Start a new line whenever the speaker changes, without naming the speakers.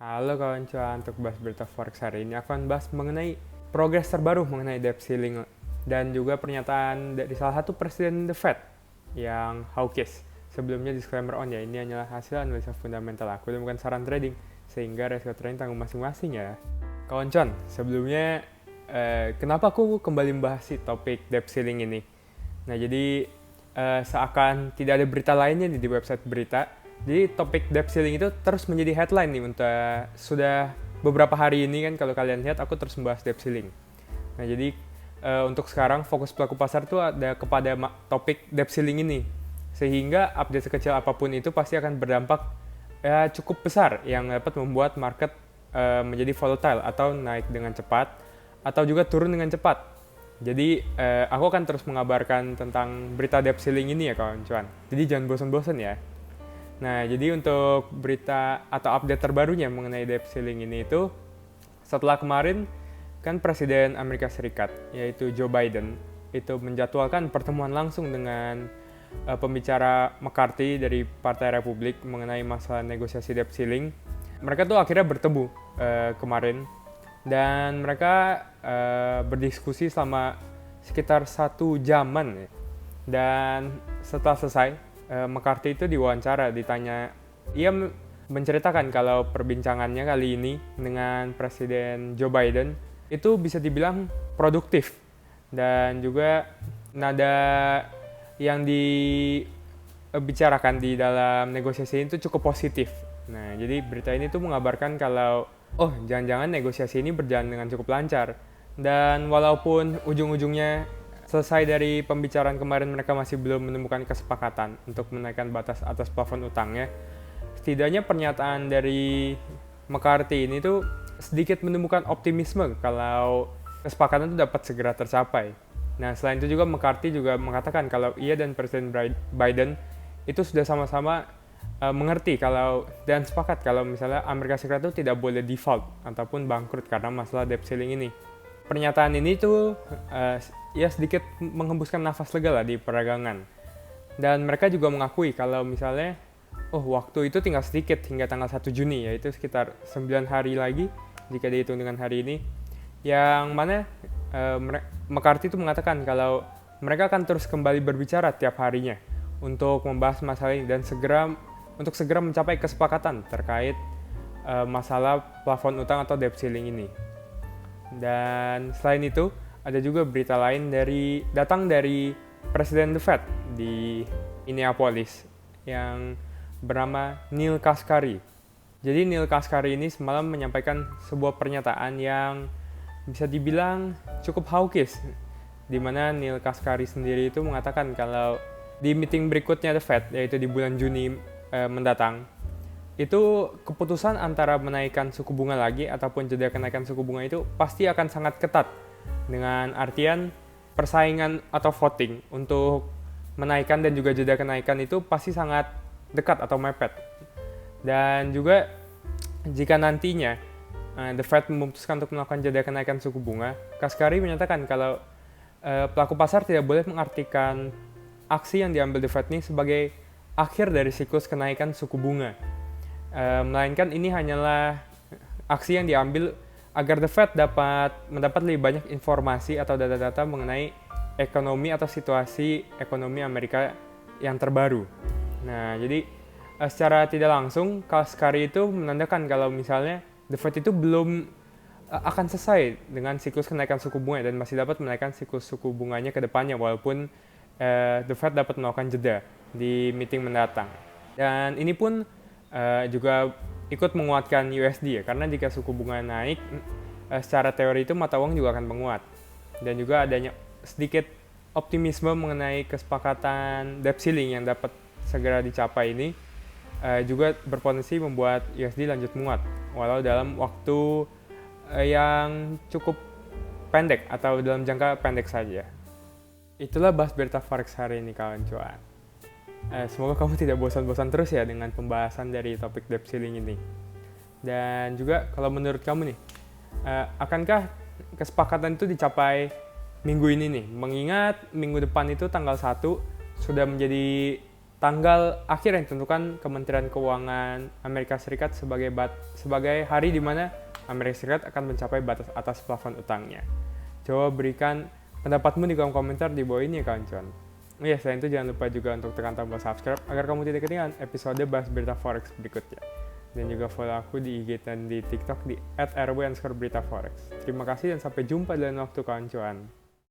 Halo kawan cuan, untuk bahas berita forex hari ini aku akan bahas mengenai progres terbaru mengenai debt ceiling dan juga pernyataan dari salah satu presiden The Fed yang hawkish. Sebelumnya disclaimer on ya, ini hanyalah hasil analisa fundamental aku dan bukan saran trading, sehingga resiko trading tanggung masing-masing ya. Kawan cuan, sebelumnya kenapa aku kembali membahas si topik debt ceiling ini? Nah jadi seakan tidak ada berita lainnya nih di website berita. Jadi topik debt ceiling itu terus menjadi headline nih untuk sudah beberapa hari ini kan, kalau kalian lihat aku terus membahas debt ceiling. Nah jadi untuk sekarang fokus pelaku pasar tuh ada kepada topik debt ceiling ini, sehingga update sekecil apapun itu pasti akan berdampak cukup besar yang dapat membuat market menjadi volatile atau naik dengan cepat atau juga turun dengan cepat. Jadi aku akan terus mengabarkan tentang berita debt ceiling ini ya kawan cuan. Jadi jangan bosan-bosan ya. Nah, jadi untuk berita atau update terbarunya mengenai debt ceiling ini itu, setelah kemarin kan Presiden Amerika Serikat, yaitu Joe Biden, itu menjadwalkan pertemuan langsung dengan pembicara McCarthy dari Partai Republik mengenai masalah negosiasi debt ceiling. Mereka tuh akhirnya bertemu kemarin, dan mereka berdiskusi selama sekitar 1 jaman ya. Dan setelah selesai, McCarthy itu diwawancara, ditanya, ia menceritakan kalau perbincangannya kali ini dengan Presiden Joe Biden itu bisa dibilang produktif, dan juga nada yang dibicarakan di dalam negosiasi itu cukup positif. Nah, jadi berita ini tuh mengabarkan kalau jangan-jangan negosiasi ini berjalan dengan cukup lancar, dan walaupun ujung-ujungnya selesai dari pembicaraan kemarin mereka masih belum menemukan kesepakatan untuk menaikkan batas atas plafon utangnya, setidaknya pernyataan dari McCarthy ini tuh sedikit menemukan optimisme kalau kesepakatan itu dapat segera tercapai. Nah, selain itu juga McCarthy juga mengatakan kalau ia dan Presiden Biden itu sudah sama-sama mengerti kalau dan sepakat kalau misalnya Amerika Serikat itu tidak boleh default ataupun bangkrut karena masalah debt ceiling ini. Pernyataan ini tuh ya sedikit menghembuskan nafas lega lah di perdagangan. Dan mereka juga mengakui kalau misalnya waktu itu tinggal sedikit hingga tanggal 1 Juni, yaitu sekitar 9 hari lagi jika dihitung dengan hari ini, yang mana McCarthy itu mengatakan kalau mereka akan terus kembali berbicara tiap harinya untuk membahas masalah ini dan segera mencapai kesepakatan terkait masalah plafon utang atau debt ceiling ini. Dan selain itu, ada juga berita lain datang dari Presiden The Fed di Minneapolis yang bernama Neil Kashkari. Jadi Neil Kashkari ini semalam menyampaikan sebuah pernyataan yang bisa dibilang cukup hawkish, di mana Neil Kashkari sendiri itu mengatakan kalau di meeting berikutnya The Fed, yaitu di bulan Juni mendatang, itu keputusan antara menaikkan suku bunga lagi ataupun jeda kenaikan suku bunga itu pasti akan sangat ketat, dengan artian persaingan atau voting untuk menaikkan dan juga jeda kenaikan itu pasti sangat dekat atau mepet. Dan juga jika nantinya The Fed memutuskan untuk melakukan jeda kenaikan suku bunga, Kashkari menyatakan kalau pelaku pasar tidak boleh mengartikan aksi yang diambil The Fed ini sebagai akhir dari siklus kenaikan suku bunga. Melainkan ini hanyalah aksi yang diambil agar The Fed dapat mendapat lebih banyak informasi atau data-data mengenai ekonomi atau situasi ekonomi Amerika yang terbaru. Nah, jadi secara tidak langsung Kashkari itu menandakan kalau misalnya The Fed itu belum akan selesai dengan siklus kenaikan suku bunga dan masih dapat menaikkan siklus suku bunganya ke depannya, walaupun The Fed dapat melakukan jeda di meeting mendatang. Dan ini pun juga ikut menguatkan USD ya, karena jika suku bunga naik, secara teori itu mata uang juga akan menguat. Dan juga adanya sedikit optimisme mengenai kesepakatan debt ceiling yang dapat segera dicapai ini juga berpotensi membuat USD lanjut menguat, walau dalam waktu yang cukup pendek atau dalam jangka pendek saja. Itulah bahas berita forex hari ini kawan cuan. Semoga kamu tidak bosan-bosan terus ya dengan pembahasan dari topik debt ceiling ini. Dan juga kalau menurut kamu nih, akankah kesepakatan itu dicapai minggu ini nih? Mengingat minggu depan itu tanggal 1 sudah menjadi tanggal akhir yang ditentukan Kementerian Keuangan Amerika Serikat sebagai hari di mana Amerika Serikat akan mencapai batas atas plafon utangnya. Coba berikan pendapatmu di kolom komentar di bawah ini ya kawan cuan. Selain itu jangan lupa juga untuk tekan tombol subscribe agar kamu tidak ketinggalan episode bahas berita forex berikutnya. Dan juga follow aku di IG dan di TikTok di @rw_beritaforex. Terima kasih dan sampai jumpa dalam waktu kawan cuan.